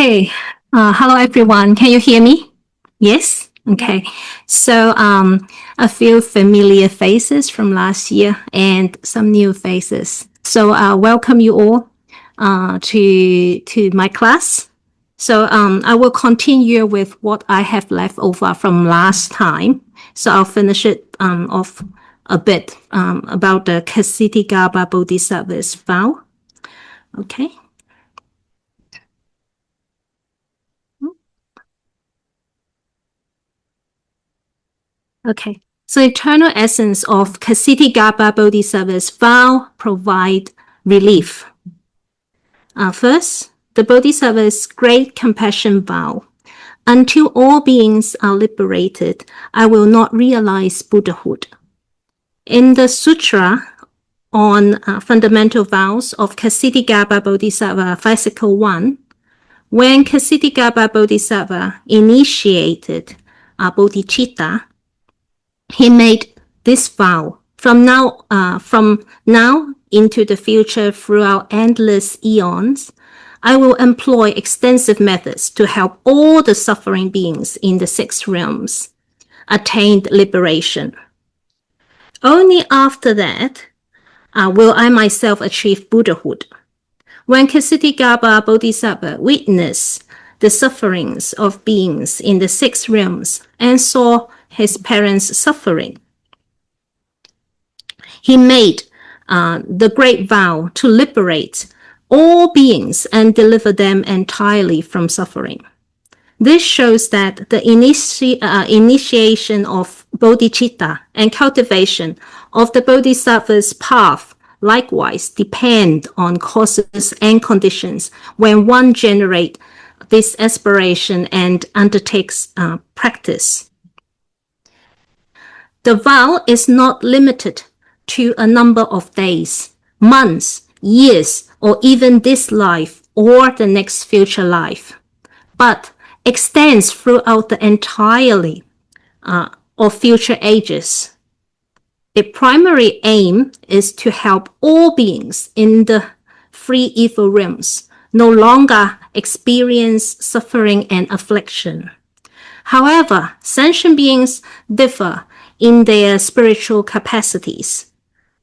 Okay. Hello, everyone. Can you hear me? Yes? Okay. So a few familiar faces from last year and some new faces. So welcome you all to my class. So I will continue with what I have left over from last time. So I'll finish it off a bit about the itigarbha Bodhisattvas vow. Okay. Okay. So eternal essence of itigarbha Bodhisattvas vow provide relief. First, the Bodhisattva's great compassion vow. Until all beings are liberated, I will not realize Buddhahood. In the sutra on fundamental vows of itigarbha Bodhisattva, Fascicle 1, when itigarbha Bodhisattva initiated bodhicitta, he made this vow: from now into the future throughout endless eons, I will employ extensive methods to help all the suffering beings in the 6 realms attain liberation. Only after that will I myself achieve Buddhahood. When itigarbha Bodhisattva witnessed the sufferings of beings in the 6 realms and saw his parents suffering, he made the great vow to liberate all beings and deliver them entirely from suffering. This shows that the initiation of bodhicitta and cultivation of the bodhisattva's path likewise depend on causes and conditions when one generates this aspiration and undertakes practice. The vow is not limited to a number of days, months, years, or even this life or the next future life, but extends throughout the entirety of future ages. The primary aim is to help all beings in the 3 evil realms no longer experience suffering and affliction. However, sentient beings differ in their spiritual capacities,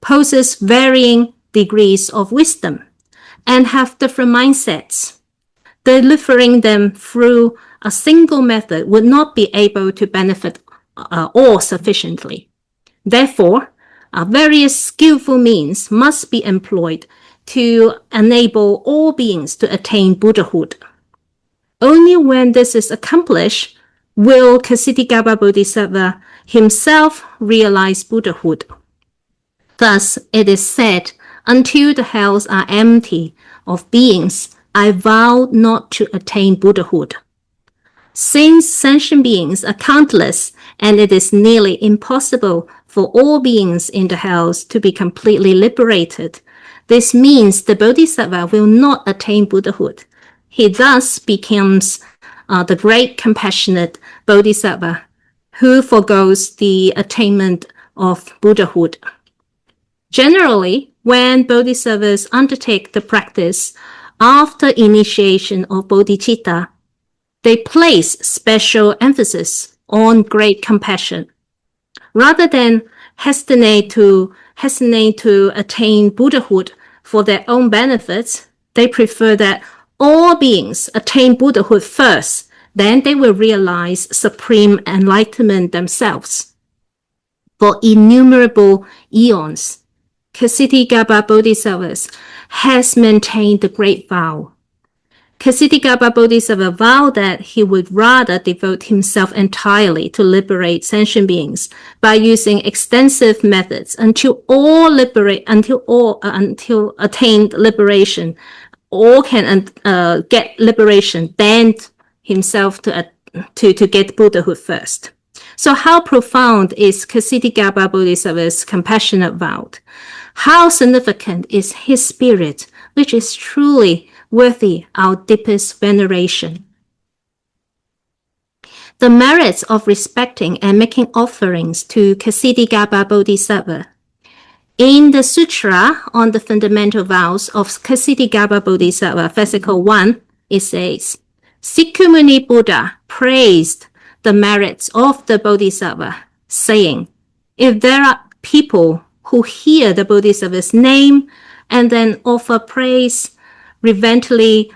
possess varying degrees of wisdom, and have different mindsets. Delivering them through a single method would not be able to benefit all sufficiently. Therefore, various skillful means must be employed to enable all beings to attain Buddhahood. Only when this is accomplished will itigarbha Bodhisattva himself realize Buddhahood. Thus, it is said, until the hells are empty of beings, I vow not to attain Buddhahood. Since sentient beings are countless, and it is nearly impossible for all beings in the hells to be completely liberated, this means the Bodhisattva will not attain Buddhahood. He thus becomes the great compassionate Bodhisattva who forgoes the attainment of Buddhahood. Generally, when Bodhisattvas undertake the practice after initiation of bodhicitta, they place special emphasis on great compassion. Rather than hesitate to attain Buddhahood for their own benefits, they prefer that all beings attain Buddhahood first, then they will realize supreme enlightenment themselves. For innumerable eons, itigarbha Bodhisattvas has maintained the great vow. itigarbha Bodhisattva vowed that he would rather devote himself entirely to liberate sentient beings by using extensive methods until attained liberation, all can get liberation, then himself to get Buddhahood first. So how profound is itigarbha Bodhisattva's compassionate vow? How significant is his spirit, which is truly worthy our deepest veneration? The merits of respecting and making offerings to itigarbha Bodhisattva. In the sutra on the fundamental vows of itigarbha Bodhisattva, Fascicle 1, it says, Sikumuni Buddha praised the merits of the Bodhisattva, saying, if there are people who hear the Bodhisattva's name and then offer praise, reverently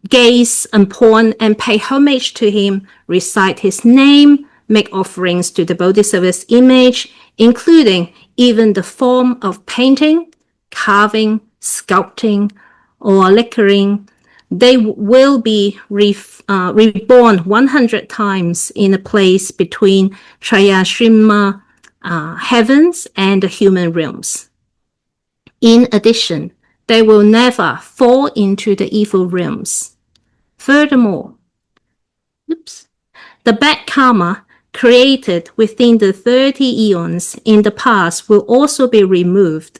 gaze upon and pay homage to him, recite his name, make offerings to the Bodhisattva's image, including even the form of painting, carving, sculpting, or lacquering, they will be reborn 100 times in a place between Trayashima heavens and the human realms. In addition, they will never fall into the evil realms. Furthermore, the bad karma created within the 30 eons in the past will also be removed,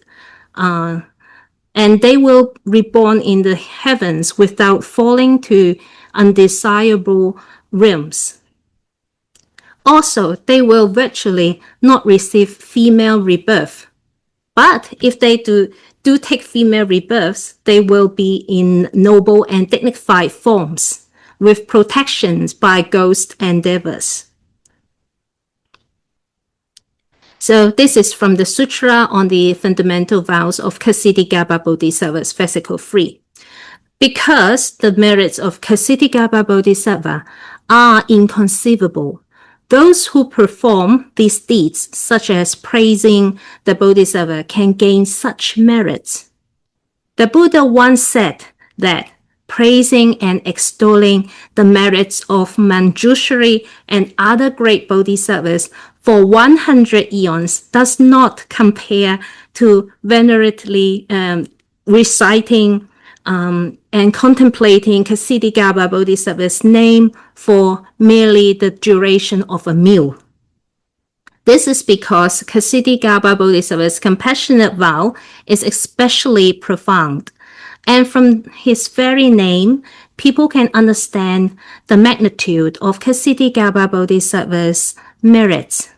and they will reborn in the heavens without falling to undesirable realms. Also, they will virtually not receive female rebirth. But if they do take female rebirths, they will be in noble and dignified forms, with protections by ghosts and devas. So this is from the Sutra on the Fundamental Vows of Ksitigarbha Bodhisattvas, Versicle 3. Because the merits of Ksitigarbha Bodhisattva are inconceivable, those who perform these deeds, such as praising the Bodhisattva, can gain such merits. The Buddha once said that praising and extolling the merits of Manjushri and other great Bodhisattvas for 100 eons does not compare to venerately reciting and contemplating Ksitigarbha Bodhisattva's name for merely the duration of a meal. This is because Ksitigarbha Bodhisattva's compassionate vow is especially profound, and from his very name, people can understand the magnitude of Ksitigarbha Bodhisattva's merits.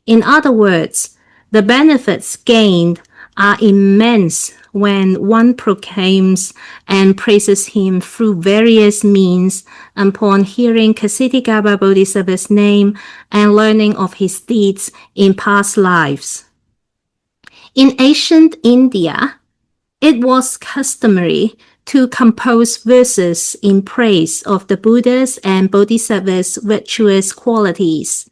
In other words, the benefits gained are immense when one proclaims and praises him through various means upon hearing Ksitigarbha Bodhisattva's name and learning of his deeds in past lives. In ancient India, it was customary to compose verses in praise of the Buddha's and Bodhisattvas' virtuous qualities.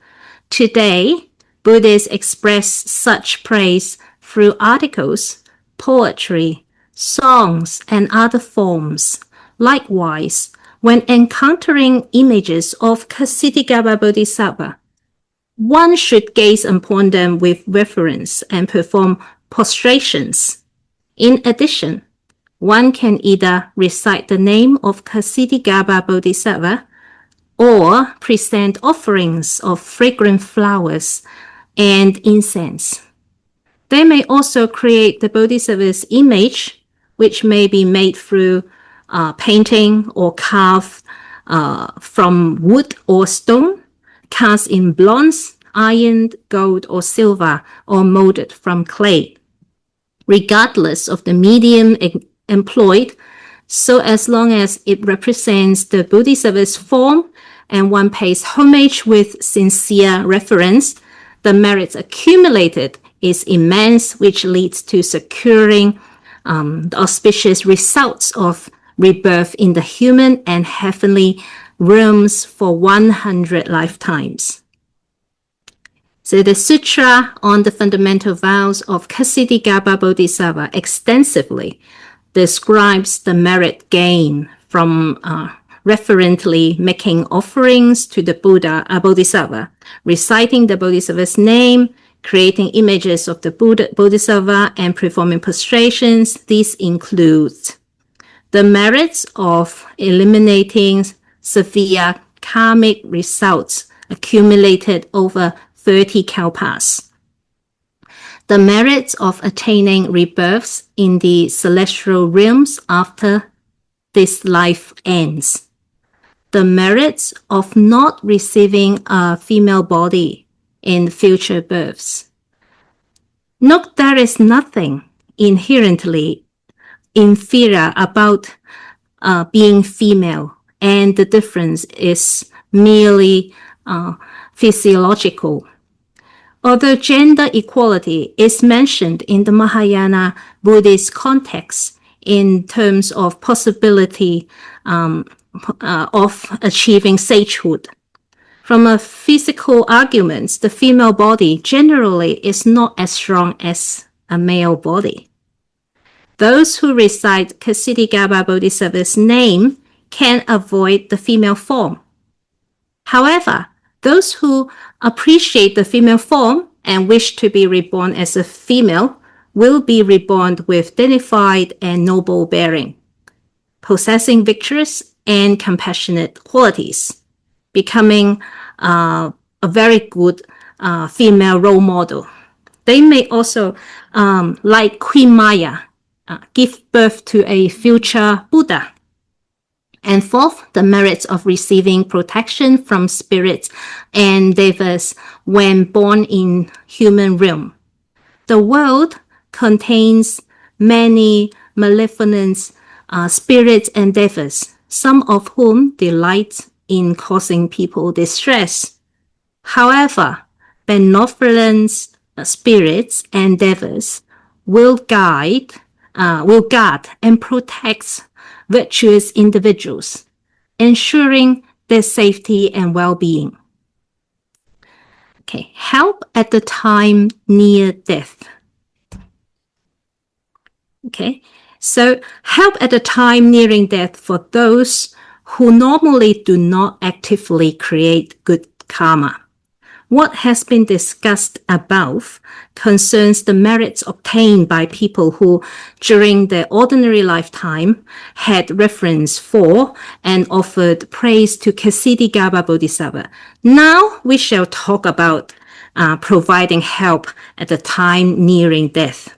Today, Buddhists express such praise through articles, poetry, songs, and other forms. Likewise, when encountering images of Ksitigarbha Bodhisattva, one should gaze upon them with reverence and perform prostrations. In addition, one can either recite the name of Ksitigarbha Bodhisattva or present offerings of fragrant flowers and incense. They may also create the Bodhisattva's image, which may be made through painting or carved from wood or stone, cast in bronze, iron, gold, or silver, or molded from clay, regardless of the medium employed, so as long as it represents the Bodhisattva's form and one pays homage with sincere reverence, the merits accumulated is immense, which leads to securing the auspicious results of rebirth in the human and heavenly realms for 100 lifetimes. So the Sutra on the Fundamental Vows of Ksitigarbha Bodhisattva extensively describes the merit gain from reverently making offerings to the Bodhisattva, reciting the Bodhisattva's name, creating images of the Bodhisattva, and performing prostrations. These include the merits of eliminating severe karmic results accumulated over 30 kalpas, the merits of attaining rebirths in the celestial realms after this life ends, the merits of not receiving a female body in future births. Note there is nothing inherently inferior about being female, and the difference is merely physiological. Although gender equality is mentioned in the Mahayana Buddhist context in terms of possibility of achieving sagehood, from a physical argument, the female body generally is not as strong as a male body. Those who recite Ksitigarbha Bodhisattva's name can avoid the female form. However, those who appreciate the female form and wish to be reborn as a female will be reborn with dignified and noble bearing, possessing virtuous and compassionate qualities, becoming a very good female role model. They may also, like Queen Maya, give birth to a future Buddha. And fourth, the merits of receiving protection from spirits and devas when born in human realm. The world contains many malevolent spirits and devas, some of whom delight in causing people distress. However, benevolent spirits and devas will guard and protect virtuous individuals, ensuring their safety and well-being. Okay, help at the time near death. Okay, so help at the time nearing death for those who normally do not actively create good karma. What has been discussed above concerns the merits obtained by people who, during their ordinary lifetime, had reverence for and offered praise to Ksitigarbha Bodhisattva. Now we shall talk about providing help at the time nearing death.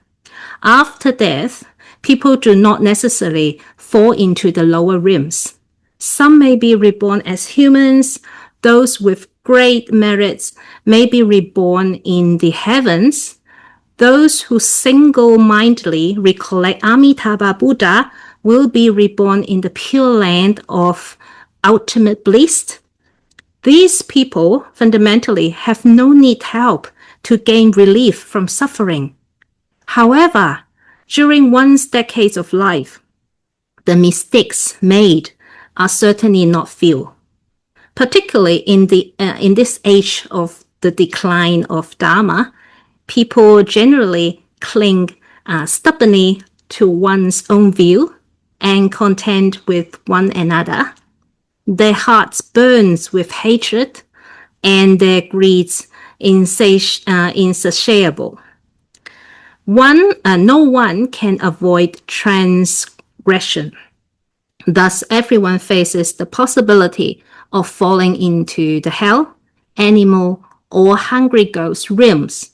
After death, people do not necessarily fall into the lower realms. Some may be reborn as humans. Those with great merits may be reborn in the heavens. Those who single-mindedly recollect Amitabha Buddha will be reborn in the pure land of ultimate bliss. These people fundamentally have no need help to gain relief from suffering. However, during one's decades of life, the mistakes made are certainly not few. Particularly in this age of the decline of Dharma, people generally cling stubbornly to one's own view and contend with one another. Their hearts burn with hatred and their greeds insatiable. No one can avoid transgression. Thus, everyone faces the possibility of falling into the hell, animal, or hungry ghost realms.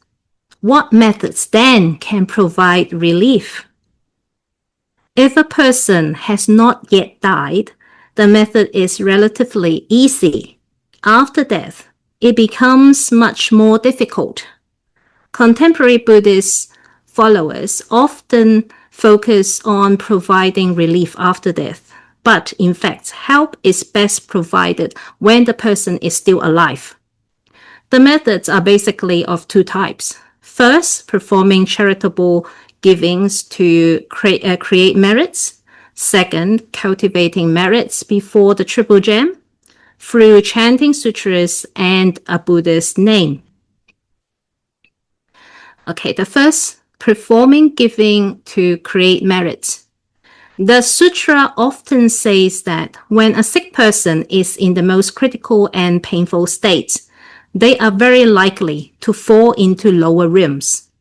What methods then can provide relief? If a person has not yet died, the method is relatively easy. After death, it becomes much more difficult. Contemporary Buddhist followers often focus on providing relief after death. But in fact, help is best provided when the person is still alive. The methods are basically of two types. First, performing charitable givings to create merits. Second, cultivating merits before the Triple Gem through chanting sutras and a Buddha's name. Okay, the first, performing giving to create merits. The sutra often says that when a sick person is in the most critical and painful states, they are very likely to fall into lower realms.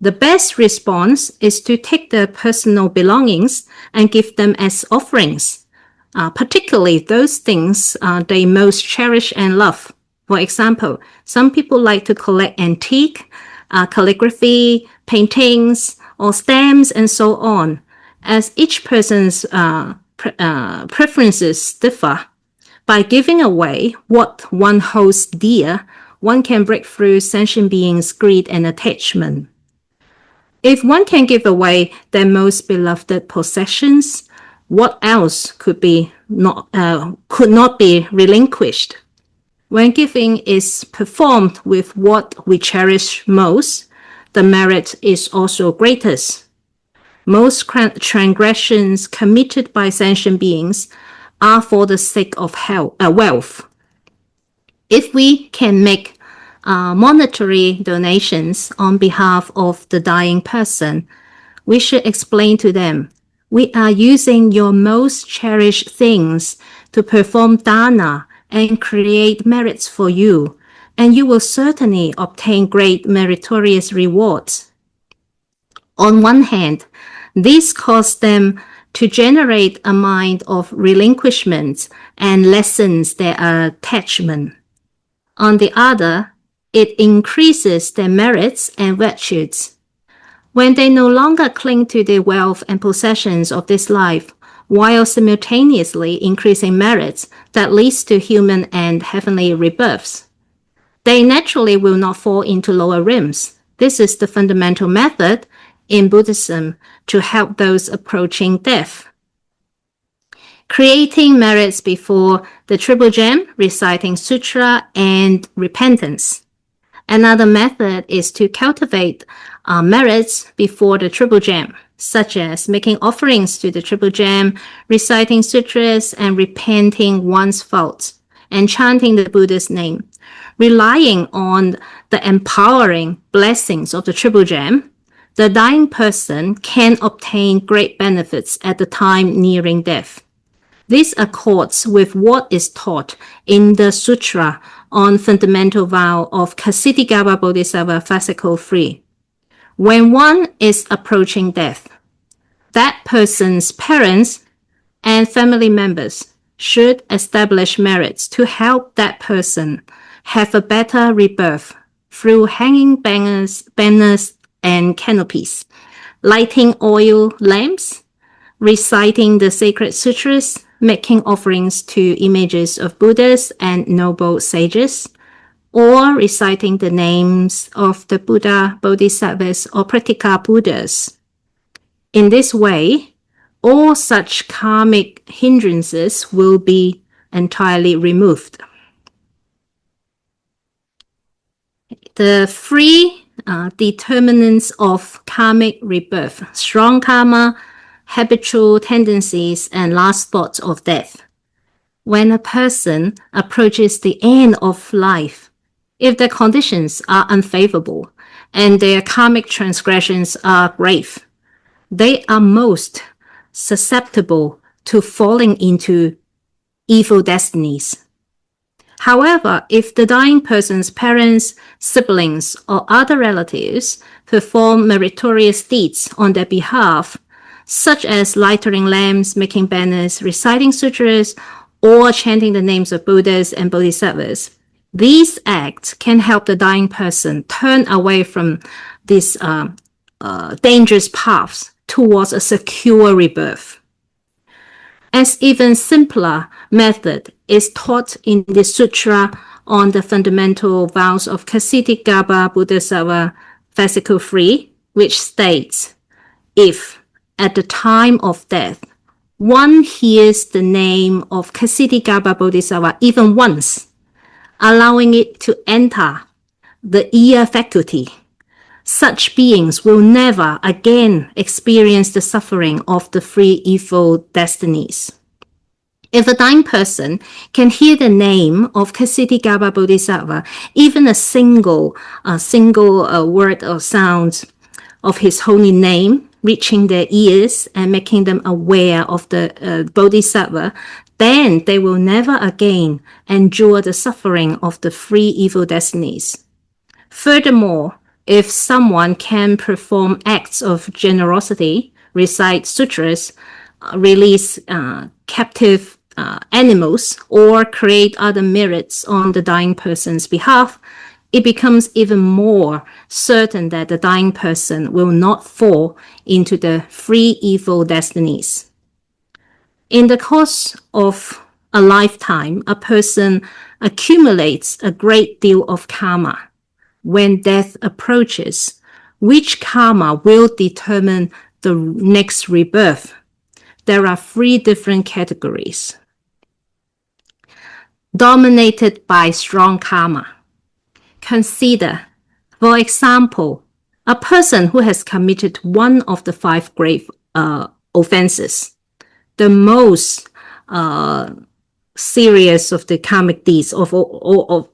The best response is to take their personal belongings and give them as offerings, particularly those things they most cherish and love. For example, some people like to collect antique, calligraphy, paintings, or stamps, and so on. As each person's preferences differ, by giving away what one holds dear, one can break through sentient beings' greed and attachment. If one can give away their most beloved possessions, What else could not be relinquished? When giving is performed with what we cherish most, the merit is also greatest. Most transgressions committed by sentient beings are for the sake of wealth. If we can make monetary donations on behalf of the dying person, we should explain to them, we are using your most cherished things to perform dana and create merits for you, and you will certainly obtain great meritorious rewards. On one hand, this caused them to generate a mind of relinquishment and lessens their attachment. On the other, it increases their merits and virtues. When they no longer cling to the wealth and possessions of this life, while simultaneously increasing merits that leads to human and heavenly rebirths, they naturally will not fall into lower realms. This is the fundamental method in Buddhism to help those approaching death. Creating merits before the Triple Gem, reciting sutra, and repentance. Another method is to cultivate merits before the Triple Gem, such as making offerings to the Triple Gem, reciting sutras, and repenting one's faults, and chanting the Buddha's name. Relying on the empowering blessings of the Triple Gem, the dying person can obtain great benefits at the time nearing death. This accords with what is taught in the Sutra on Fundamental Vow of Ksitigarbha Bodhisattva Fascicle 3. When one is approaching death, that person's parents and family members should establish merits to help that person have a better rebirth through hanging banners and canopies, lighting oil lamps, reciting the sacred sutras, making offerings to images of Buddhas and noble sages, or reciting the names of the Buddha, Bodhisattvas, or Pratika Buddhas. In this way, all such karmic hindrances will be entirely removed. The three determinants of karmic rebirth: strong karma, habitual tendencies, and last thoughts of death. When a person approaches the end of life, if the conditions are unfavorable and their karmic transgressions are grave, they are most susceptible to falling into evil destinies. However, if the dying person's parents, siblings, or other relatives perform meritorious deeds on their behalf, such as lighting lamps, making banners, reciting sutras, or chanting the names of Buddhas and Bodhisattvas, these acts can help the dying person turn away from these dangerous paths towards a secure rebirth. As even simpler method is taught in the Sutra on the Fundamental Vows of Ksitigarbha Bodhisattva Fascicle 3, which states, if at the time of death one hears the name of Ksitigarbha Bodhisattva even once, allowing it to enter the ear faculty, such beings will never again experience the suffering of the three evil destinies. If a dying person can hear the name of Ksitigarbha Bodhisattva, even a single word or sound of his holy name reaching their ears and making them aware of the Bodhisattva, then they will never again endure the suffering of the three evil destinies. Furthermore, if someone can perform acts of generosity, recite sutras, release captive animals, or create other merits on the dying person's behalf, it becomes even more certain that the dying person will not fall into the three evil destinies. In the course of a lifetime, a person accumulates a great deal of karma. When death approaches, which karma will determine the next rebirth. there are 3 different categories. Dominated by strong karma. Consider, for example, a person who has committed one of the 5 grave offenses. The most serious of the karmic deeds of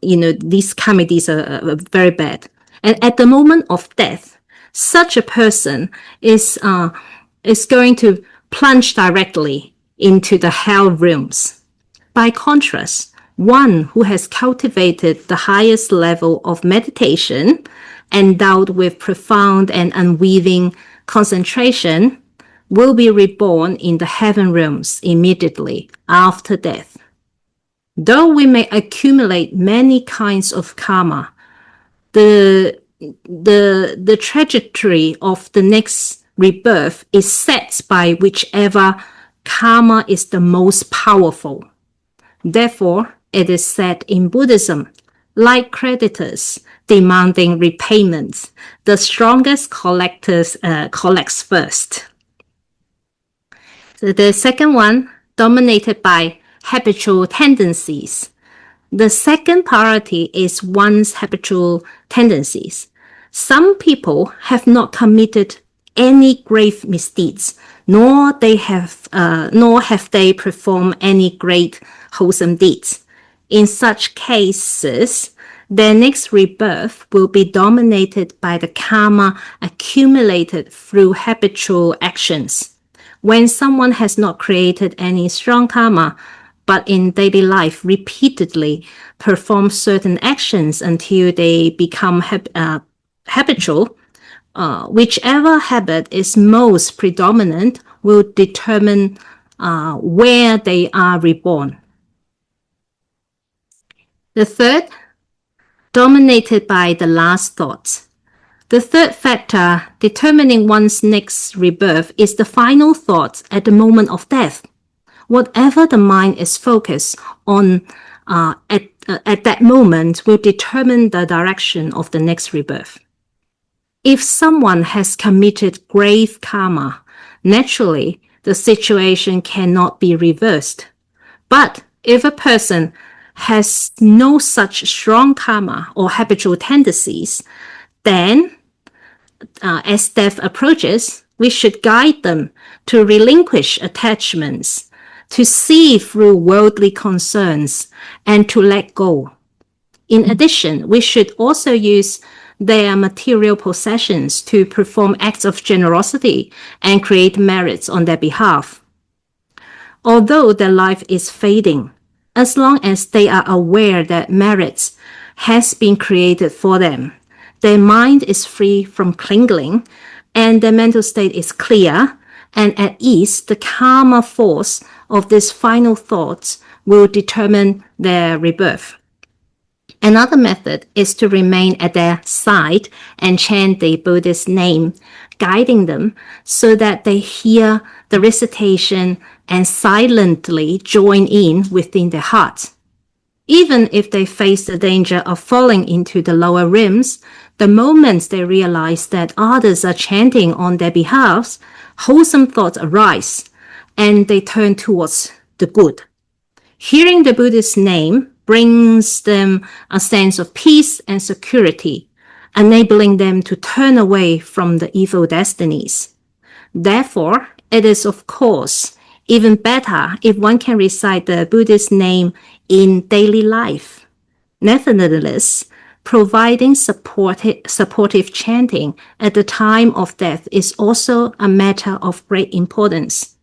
these karmic deeds are very bad. And at the moment of death, such a person is going to plunge directly into the hell realms. By contrast, one who has cultivated the highest level of meditation, endowed with profound and unweaving concentration, will be reborn in the heaven realms immediately after death. Though we may accumulate many kinds of karma, the trajectory of the next rebirth is set by whichever karma is the most powerful. Therefore, it is said in Buddhism, like creditors demanding repayment, the strongest collects first. So the second one, dominated by habitual tendencies. The second priority is one's habitual tendencies. Some people have not committed any grave misdeeds, nor have they performed any great wholesome deeds. In such cases, their next rebirth will be dominated by the karma accumulated through habitual actions. When someone has not created any strong karma, but in daily life repeatedly perform certain actions until they become habitual, whichever habit is most predominant will determine where they are reborn. The third, dominated by the last thoughts. The third factor determining one's next rebirth is the final thought at the moment of death. Whatever the mind is focused on at that moment will determine the direction of the next rebirth. If someone has committed grave karma, naturally the situation cannot be reversed. But if a person has no such strong karma or habitual tendencies, then as death approaches, we should guide them to relinquish attachments, to see through worldly concerns, and to let go. In addition, we should also use their material possessions to perform acts of generosity and create merits on their behalf. Although their life is fading, as long as they are aware that merits has been created for them, their mind is free from clinging, and their mental state is clear and at ease, the karma force of these final thoughts will determine their rebirth. Another method is to remain at their side and chant the Buddha's name, guiding them so that they hear the recitation and silently join in within their hearts. Even if they face the danger of falling into the lower realms, the moment they realize that others are chanting on their behalf, wholesome thoughts arise and they turn towards the good. Hearing the Buddha's name brings them a sense of peace and security, enabling them to turn away from the evil destinies. Therefore, it is of course even better if one can recite the Buddha's name in daily life. Nevertheless, providing supportive chanting at the time of death is also a matter of great importance.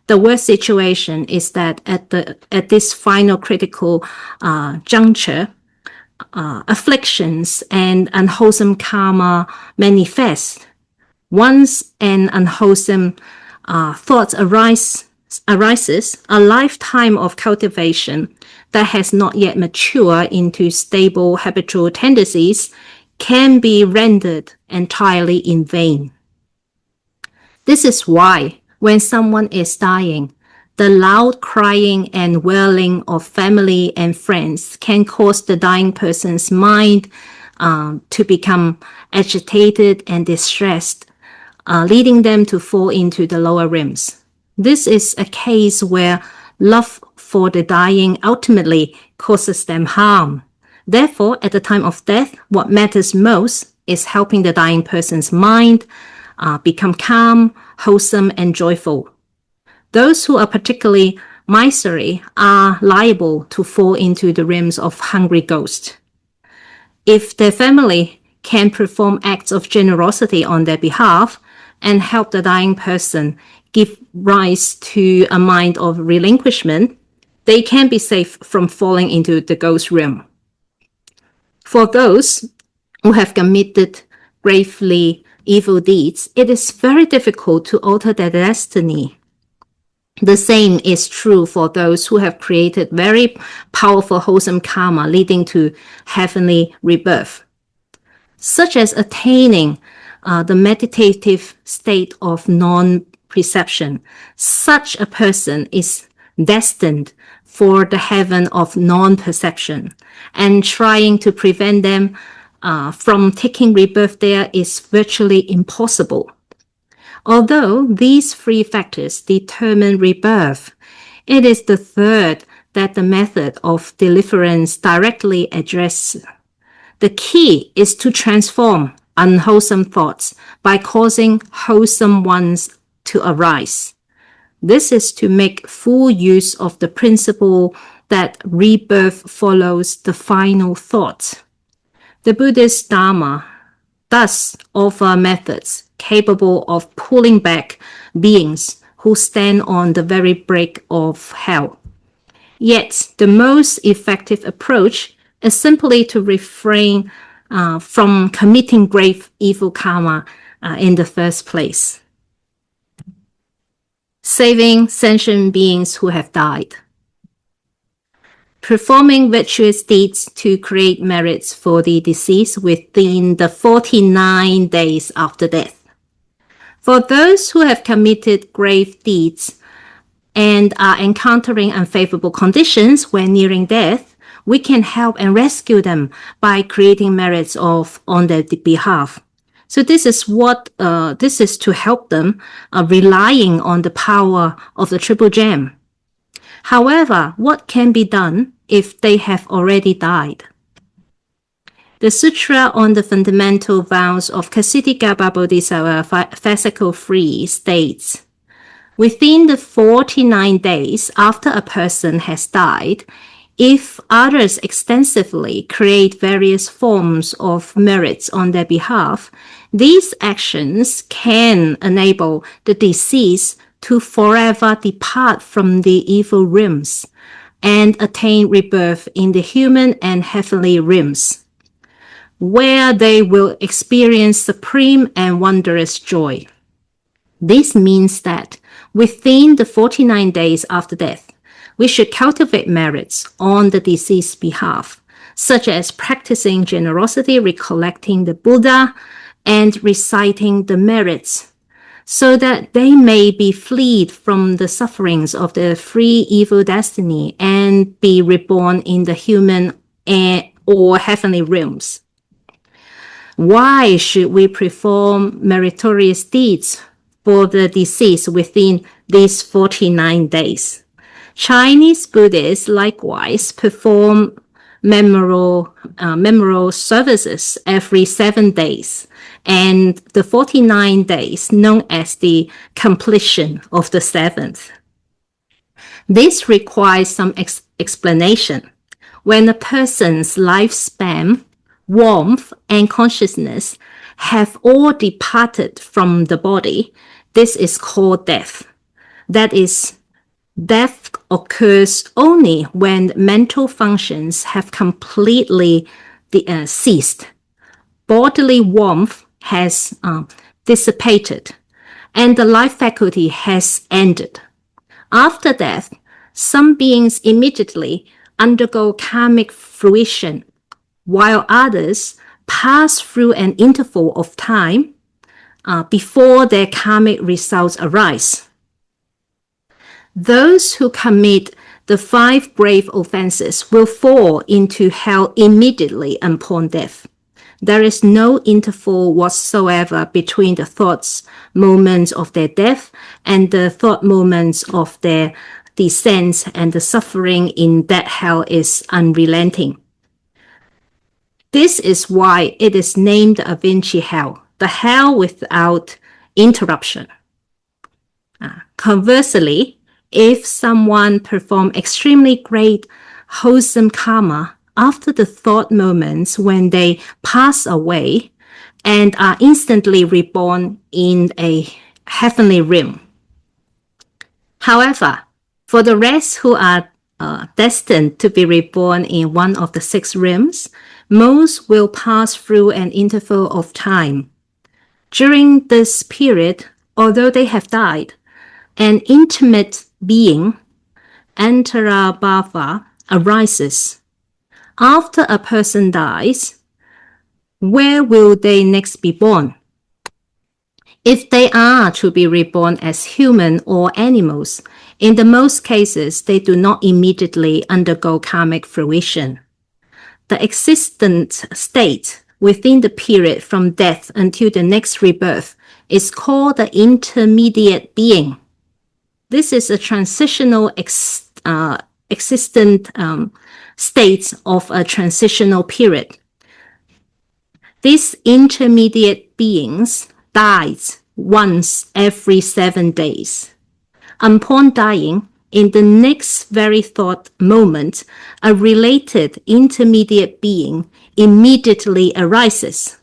The worst situation is that at this final critical juncture, afflictions and unwholesome karma manifest. Once an unwholesome thought arises, a lifetime of cultivation that has not yet matured into stable habitual tendencies can be rendered entirely in vain. This is why, when someone is dying, the loud crying and wailing of family and friends can cause the dying person's mind to become agitated and distressed, leading them to fall into the lower realms. This is a case where love for the dying ultimately causes them harm. Therefore, at the time of death, what matters most is helping the dying person's mind become calm, wholesome, and joyful. Those who are particularly miserly are liable to fall into the realms of hungry ghosts. If their family can perform acts of generosity on their behalf and help the dying person give rise to a mind of relinquishment, they can be safe from falling into the ghost realm. For those who have committed gravely evil deeds, it is very difficult to alter their destiny. The same is true for those who have created very powerful wholesome karma leading to heavenly rebirth, such as attaining the meditative state of non-perception. Such a person is destined for the heaven of non-perception, and trying to prevent them from taking rebirth there is virtually impossible. Although these three factors determine rebirth, it is the third that the method of deliverance directly addresses. The key is to transform unwholesome thoughts by causing wholesome ones to arise. This is to make full use of the principle that rebirth follows the final thought. The Buddhist Dharma thus offer methods capable of pulling back beings who stand on the very brink of hell. Yet, the most effective approach is simply to refrain from committing grave evil karma in the first place. Saving sentient beings who have died. Performing virtuous deeds to create merits for the deceased within the 49 days after death. For those who have committed grave deeds and are encountering unfavorable conditions when nearing death, we can help and rescue them by creating merits on their behalf. So this is to help them relying on the power of the Triple Gem. However, what can be done if they have already died? The Sutra on the Fundamental Vows of Ksitigarbha Bodhisattva Fascicle 3 states, within the 49 days after a person has died, if others extensively create various forms of merits on their behalf, these actions can enable the deceased to forever depart from the evil realms and attain rebirth in the human and heavenly realms, where they will experience supreme and wondrous joy. This means that within the 49 days after death, we should cultivate merits on the deceased's behalf, such as practicing generosity, recollecting the Buddha, and reciting the merits, so that they may be freed from the sufferings of the free evil destiny and be reborn in the human or heavenly realms. Why should we perform meritorious deeds for the deceased within these 49 days? Chinese Buddhists likewise perform memorial services every 7 days, and the 49 days known as the completion of the seventh. This requires some explanation. When a person's lifespan, warmth, and consciousness have all departed from the body, this is called death. That is, death occurs only when mental functions have completely ceased. Bodily warmth has dissipated, and the life faculty has ended. After death, some beings immediately undergo karmic fruition, while others pass through an interval of time before their karmic results arise. Those who commit the 5 grave offenses will fall into hell immediately upon death. There is no interval whatsoever between the thoughts moments of their death and the thought moments of their descent, and the suffering in that hell is unrelenting. This is why it is named a Vinci hell, the hell without interruption. Conversely, if someone performs extremely great wholesome karma after the thought moments when they pass away and are instantly reborn in a heavenly realm. However, for the rest who are destined to be reborn in one of the 6 realms, most will pass through an interval of time. During this period, although they have died, an intimate being, itigarbha, arises. After a person dies, where will they next be born? If they are to be reborn as human or animals, in the most cases, they do not immediately undergo karmic fruition. The existent state within the period from death until the next rebirth is called the intermediate being. This is a transitional existent state of a transitional period. These intermediate beings dies once every 7 days. Upon dying, in the next very thought moment, a related intermediate being immediately arises.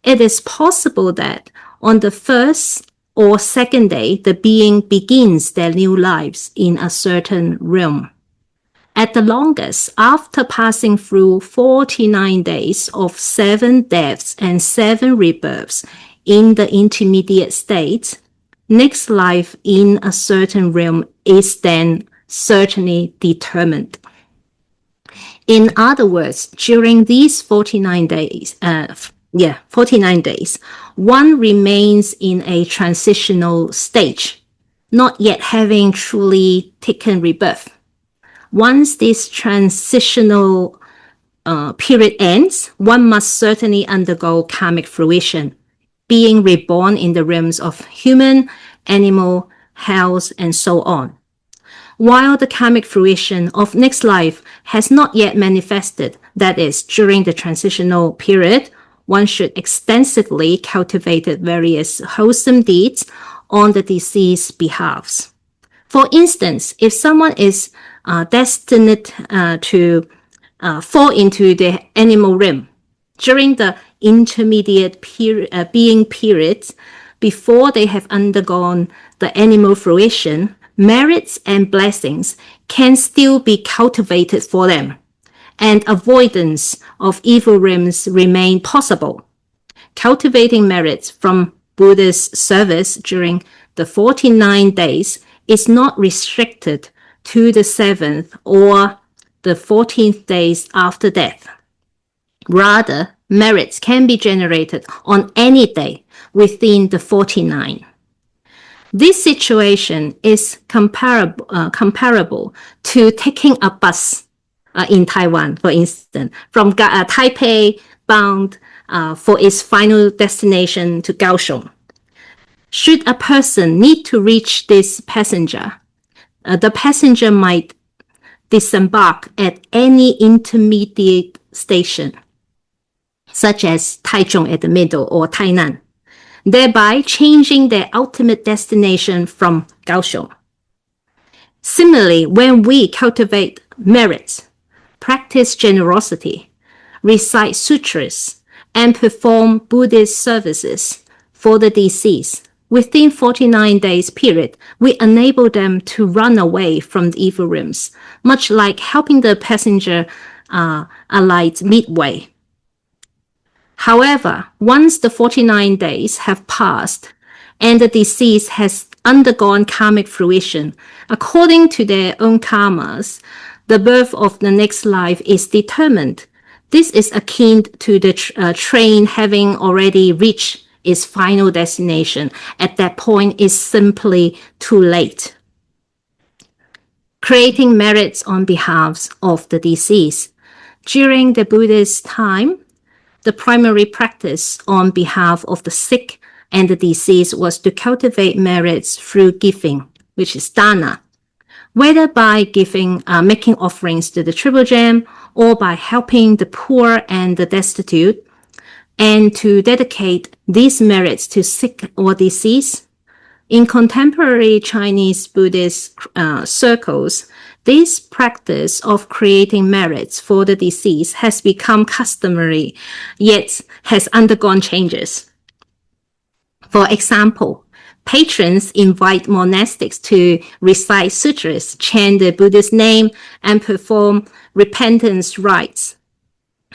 It is possible that on the first or second day, the being begins their new lives in a certain realm. At the longest, after passing through 49 days of 7 deaths and 7 rebirths in the intermediate state, next life in a certain realm is then certainly determined. In other words, during these 49 days, one remains in a transitional stage, not yet having truly taken rebirth. Once this transitional period ends, one must certainly undergo karmic fruition, being reborn in the realms of human, animal, hells, and so on. While the karmic fruition of next life has not yet manifested, that is, during the transitional period, one should extensively cultivate various wholesome deeds on the deceased's behalf. For instance, if someone is destined to fall into the animal realm during the intermediate being periods, before they have undergone the animal fruition, merits and blessings can still be cultivated for them, and avoidance of evil realms remain possible. Cultivating merits from Buddha's service during the 49 days is not restricted to the 7th or the 14th days after death. Rather, merits can be generated on any day within the 49. This situation is comparable to taking a bus in Taiwan, for instance, from Taipei bound for its final destination to Kaohsiung. Should a person need to reach this passenger, the passenger might disembark at any intermediate station, such as Taichung at the middle or Tainan, thereby changing their ultimate destination from Kaohsiung. Similarly, when we cultivate merits, practice generosity, recite sutras, and perform Buddhist services for the deceased, within 49 days period, we enable them to run away from the evil realms, much like helping the passenger alight midway. However, once the 49 days have passed and the deceased has undergone karmic fruition, according to their own karmas, the birth of the next life is determined. This is akin to the train having already reached its final destination. At that point, it's simply too late. Creating merits on behalf of the deceased. During the Buddhist time, the primary practice on behalf of the sick and the deceased was to cultivate merits through giving, which is dana, whether by giving, making offerings to the triple gem, or by helping the poor and the destitute, and to dedicate these merits to sick or deceased. In contemporary Chinese Buddhist circles, this practice of creating merits for the deceased has become customary, yet has undergone changes. For example, patrons invite monastics to recite sutras, chant the Buddha's name, and perform repentance rites.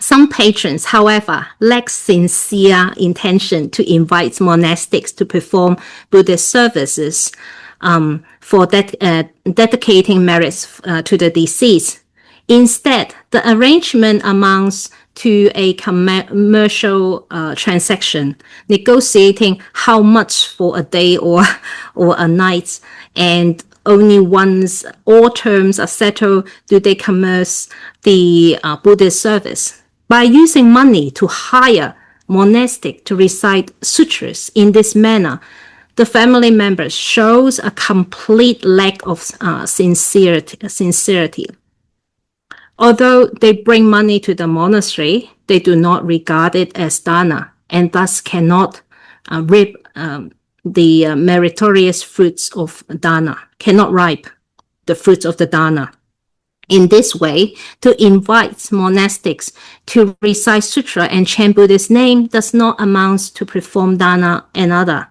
Some patrons, however, lack sincere intention to invite monastics to perform Buddhist services for dedicating merits to the deceased. Instead, the arrangement amounts to a commercial transaction, negotiating how much for a day or a night, and only once all terms are settled do they commence the Buddhist service. By using money to hire monastic to recite sutras in this manner, the family members shows a complete lack of sincerity. Although they bring money to the monastery, they do not regard it as dana, and thus cannot reap the meritorious fruits of dana, cannot ripe the fruits of the dana. In this way, to invite monastics to recite sutra and chant Buddha's name does not amount to perform dana and other.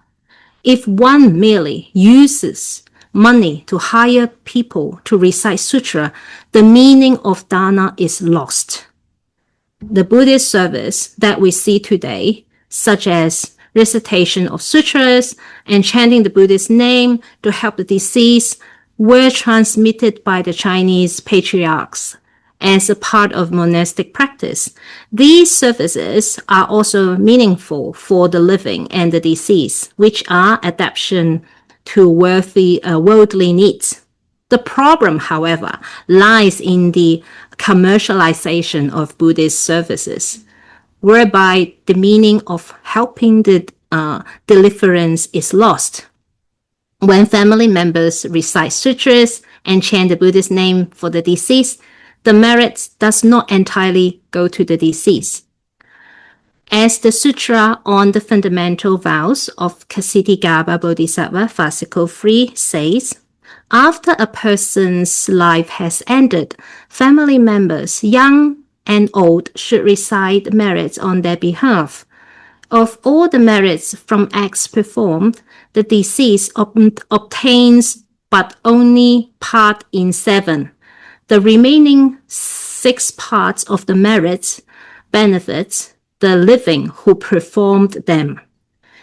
If one merely uses money to hire people to recite sutra, the meaning of dana is lost. The Buddhist service that we see today, such as recitation of sutras and chanting the Buddha's name to help the deceased, were transmitted by the Chinese patriarchs as a part of monastic practice. These services are also meaningful for the living and the deceased, which are adaptation to worldly needs. The problem, however, lies in the commercialization of Buddhist services, whereby the meaning of helping the deliverance is lost. When family members recite sutras and chant the Buddha's name for the deceased, the merits does not entirely go to the deceased. As the Sutra on the Fundamental Vows of Ksitigarbha Bodhisattva, Fascicle 3, says, after a person's life has ended, family members, young and old, should recite merits on their behalf. Of all the merits from acts performed, the deceased obtains but only part in 7. The remaining 6 parts of the merits benefits the living who performed them.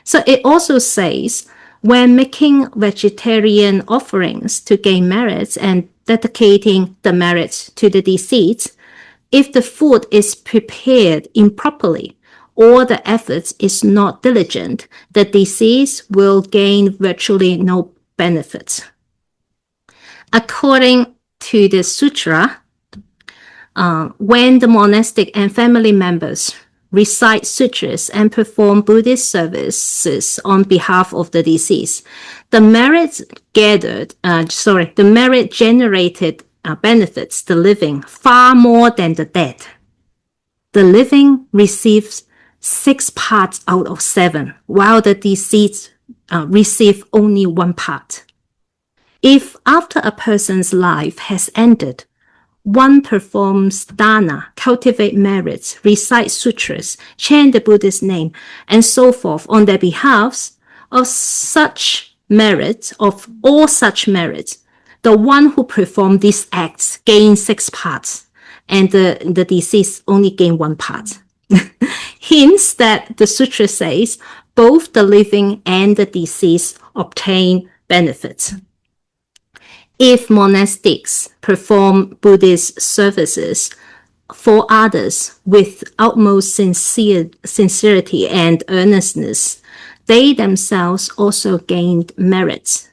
So it also says, when making vegetarian offerings to gain merits and dedicating the merits to the deceased, if the food is prepared improperly or the efforts is not diligent, the deceased will gain virtually no benefits. According to the sutra, when the monastic and family members recite sutras and perform Buddhist services on behalf of the deceased, the merit generated benefits the living far more than the dead. The living receives 6 parts out of 7, while the deceased receive only 1 part. If after a person's life has ended, one performs dana, cultivate merits, recite sutras, chant the Buddha's name, and so forth on their behalves, of all such merits, the one who performed these acts gains 6 parts, and the deceased only gain 1 part. Hence that the sutra says both the living and the deceased obtain benefits. If monastics perform Buddhist services for others with utmost sincerity and earnestness, they themselves also gained merits.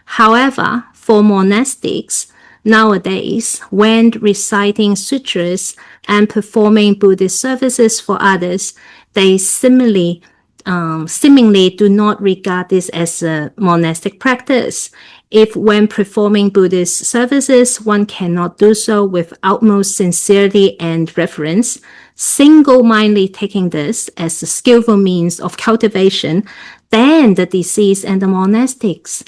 However, for monastics, Nowadays, when reciting sutras and performing Buddhist services for others, they seemingly do not regard this as a monastic practice. If when performing Buddhist services, one cannot do so with utmost sincerity and reverence, single-mindedly taking this as a skillful means of cultivation, then the deceased and the monastics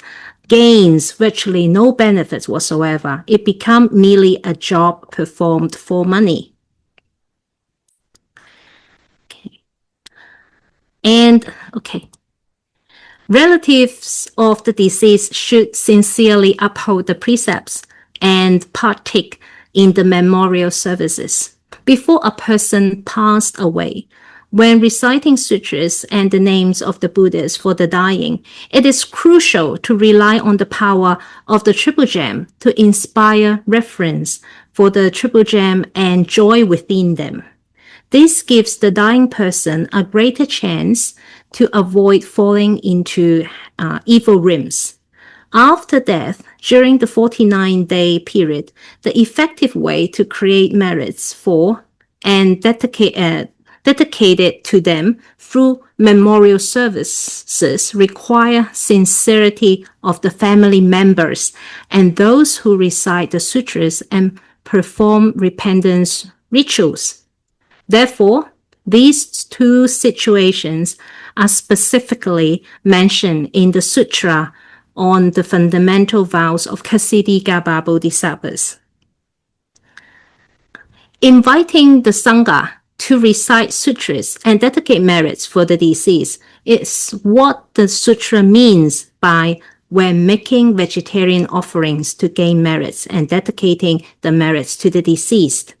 gains virtually no benefits whatsoever. It becomes merely a job performed for money. Relatives of the deceased should sincerely uphold the precepts and partake in the memorial services. Before a person passed away, when reciting sutras and the names of the Buddhas for the dying, it is crucial to rely on the power of the Triple Gem to inspire reverence for the Triple Gem and joy within them. This gives the dying person a greater chance to avoid falling into evil realms. After death, during the 49-day period, the effective way to create merits for and dedicate it to them through memorial services require sincerity of the family members and those who recite the sutras and perform repentance rituals. Therefore, these two situations are specifically mentioned in the sutra on the fundamental vows of Ksitigarbha Bodhisattvas. Inviting the Sangha to recite sutras and dedicate merits for the deceased is what the sutra means by when making vegetarian offerings to gain merits and dedicating the merits to the deceased.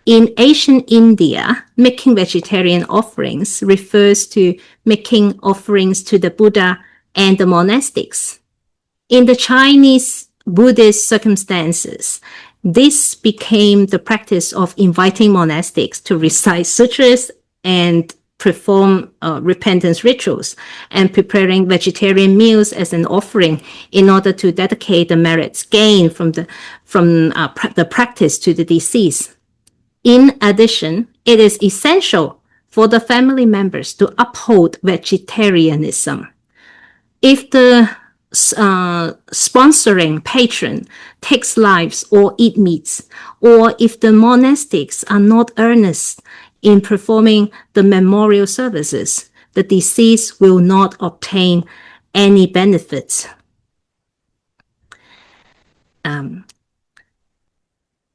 In ancient India, making vegetarian offerings refers to making offerings to the Buddha and the monastics. In the Chinese Buddhist circumstances, this became the practice of inviting monastics to recite sutras and perform repentance rituals and preparing vegetarian meals as an offering in order to dedicate the merits gained from the practice to the deceased. In addition, it is essential for the family members to uphold vegetarianism. If the sponsoring patron takes lives or eat meats, or if the monastics are not earnest in performing the memorial services, the deceased will not obtain any benefits.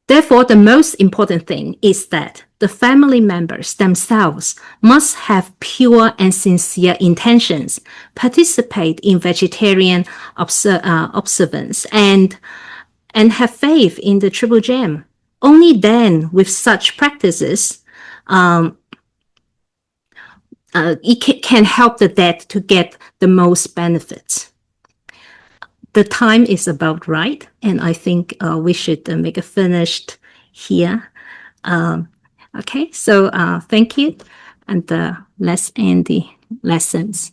Therefore, the most important thing is that the family members themselves must have pure and sincere intentions, participate in vegetarian observance, and have faith in the Triple Gem. Only then, with such practices, it can help the dead to get the most benefits. The time is about right, and I think we should make a finished here. Okay, so thank you, and let's end the lessons.